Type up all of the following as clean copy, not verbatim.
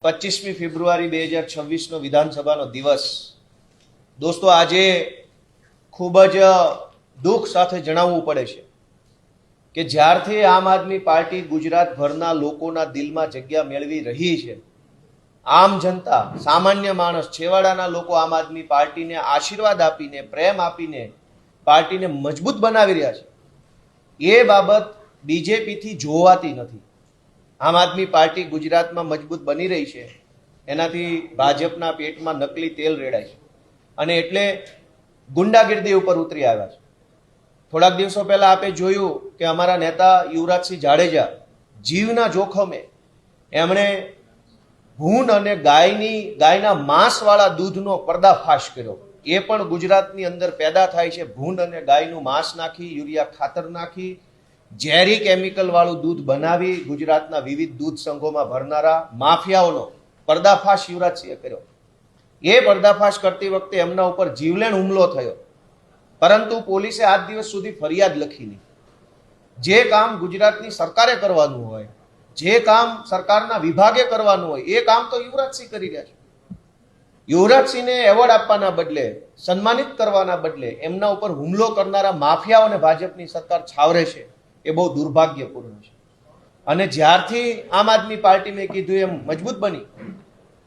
25મી ફેબ્રુઆરી 2026નો વિધાનસભાનો દિવસ દોસ્તો આજે ખૂબ જ દુઃખ સાથે જણાવવું પડે છે કે જ્યારથી આમ આદમી પાર્ટી ગુજરાતભરના લોકોના દિલમાં જગ્યા મેળવી રહી છે, આમ જનતા, સામાન્ય માણસ, છેવાડાના લોકો આમ આદમી પાર્ટીને આશીર્વાદ આપીને, પ્રેમ આપીને પાર્ટીને મજબૂત બનાવી રહ્યા છે, એ બાબત બીજેપીથી જોવાતી નથી. આમ આદમી પાર્ટી ગુજરાતમાં મજબૂત બની રહી છે, એનાથી ભાજપના પેટમાં નકલી તેલ રેડાય છે અને એટલે ગુંડાગીર્દી ઉપર ઉતરી આવ્યા છે. થોડાક દિવસો પહેલા આપે જોયું કે અમારા નેતા યુવરાજસિંહ જાડેજા જીવના જોખમે એમણે ભૂંડ અને ગાયના માંસવાળા દૂધનો પર્દાફાશ કર્યો. એ પણ ગુજરાતની અંદર પેદા થાય છે. ભૂંડ અને ગાયનું માંસ નાખી, યુરિયા ખાતર નાખી, ઝેરી કેમિકલ વાળું દૂધ બનાવી ગુજરાતના વિવિધ દૂધ સંઘોમાં ભરનારા માફિયાઓનો પર્દાફાશ યુવરાજસિંહે કર્યો. એ પર્દાફાશ કરતી વખતે એમના ઉપર જીવલેણ હુમલો થયો, પરંતુ પોલીસે આજ દિવસ સુધી ફરિયાદ લખી નહીં. જે કામ ગુજરાતની સરકારે કરવાનું હોય, જે કામ સરકારના વિભાગે કરવાનું હોય, એ કામ તો યુવરાજસિંહ કરી રહ્યા છે. યુવરાજસિંહને એવોર્ડ આપવાના બદલે, સન્માનિત કરવાના બદલે એમના ઉપર હુમલો કરનારા માફિયાઓને ભાજપની સરકાર છાવરે છે. એ બહુ દુર્ભાગ્યપૂર્ણ છે. અને જ્યારથી આમ આદમી પાર્ટી મેં કીધું એમ મજબૂત બની,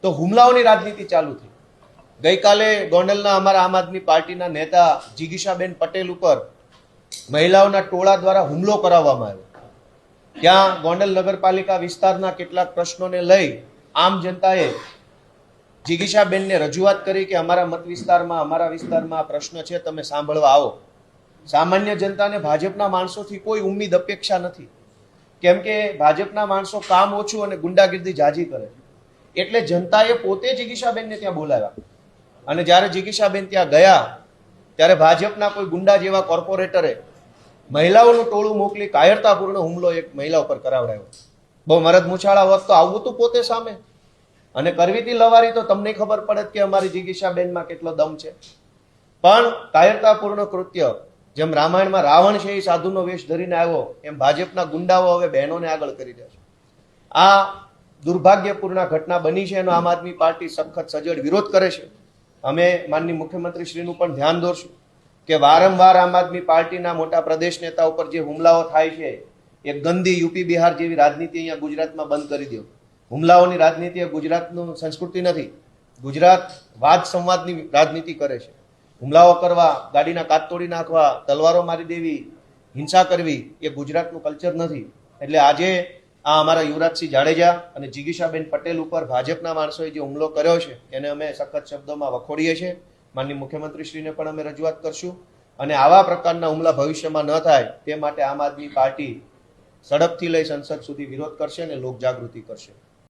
તો હુમલાઓની રાજનીતિ ચાલુ થઈ. ગઈકાલે ગોંડલના અમારા આમ આદમી પાર્ટીના નેતા જિગીશાબેન પટેલ ઉપર મહિલાઓના ટોળા દ્વારા હુમલો કરાવવામાં આવ્યો. ત્યાં ગોંડલ નગરપાલિકા વિસ્તારના કેટલાક પ્રશ્નોને લઈ આમ જનતાએ જિગીશાબેનને રજૂઆત કરી કે અમારા મત વિસ્તારમાં, અમારા વિસ્તારમાં આ પ્રશ્ન છે, તમે સાંભળવા આવો. સામાન્ય જનતાને ભાજપના માણસોથી કોઈ ઉમ્મીદ, અપેક્ષા નથી, કેમ કે ભાજપના માણસો કામ ઓછું અને ગુંડાગીર્દી જાજી કરે. એટલે જનતાએ પોતે જિગીશાબેનને ત્યાં બોલાવ્યા અને જ્યારે જિગીશાબેન ત્યાં ગયા ત્યારે ભાજપના કોઈ ગુંડા જેવા કોર્પોરેટરે મહિલાઓનું ટોળું મોકલી કાયરતાપૂર્ણ હુમલો એક મહિલા ઉપર કરાવડાયો. બહુ મરદ મૂછાળા હોત તો આવું તું પોતે સામે અને કરવી હતી લવારી, તો તમને ખબર પડે કે અમારી જિગીશાબેનમાં કેટલો દમ છે. પણ કાયરતાપૂર્ણ કૃત્ય, જેમ રામાયણમાં રાવણ છે એ સાધુનો વેશ ધરીને આવ્યો, એમ ભાજપના ગુંડાઓ હવે બહેનોને આગળ કરી રહ્યા છે. આ દુર્ભાગ્યપૂર્ણ ઘટના બની છે, એનો આમ આદમી પાર્ટી સખત સજ્જડ વિરોધ કરે છે. અમે માનનીય મુખ્યમંત્રી શ્રીનું પણ ધ્યાન દોરશું કે વારંવાર આમ આદમી પાર્ટીના મોટા પ્રદેશ નેતા ઉપર જે હુમલાઓ થાય છે, એ ગંદી યુપી બિહાર જેવી રાજનીતિ અહીંયા ગુજરાતમાં બંધ કરી દો. હુમલાઓની રાજનીતિ એ ગુજરાતનું સંસ્કૃતિ નથી. ગુજરાત વાદ સંવાદની રાજનીતિ કરે છે. હુમલાઓ કરવા, ગાડીના કાચ તોડી નાખવા, તલવારો મારી દેવી, હિંસા કરવી એ ગુજરાતનું કલ્ચર નથી. એટલે આજે આ અમારા યુવરાજસિંહ જાડેજા અને જિગીશાબેન પટેલ ઉપર ભાજપના માણસોએ જે હુમલો કર્યો છે એને અમે સખત શબ્દોમાં વખોડીએ છીએ. માનનીય મુખ્યમંત્રીશ્રીને પણ અમે રજૂઆત કરશું અને આવા પ્રકારના હુમલા ભવિષ્યમાં ન થાય તે માટે આમ આદમી પાર્ટી સડકથી લઈ સંસદ સુધી વિરોધ કરશે અને લોક જાગૃતિ કરશે.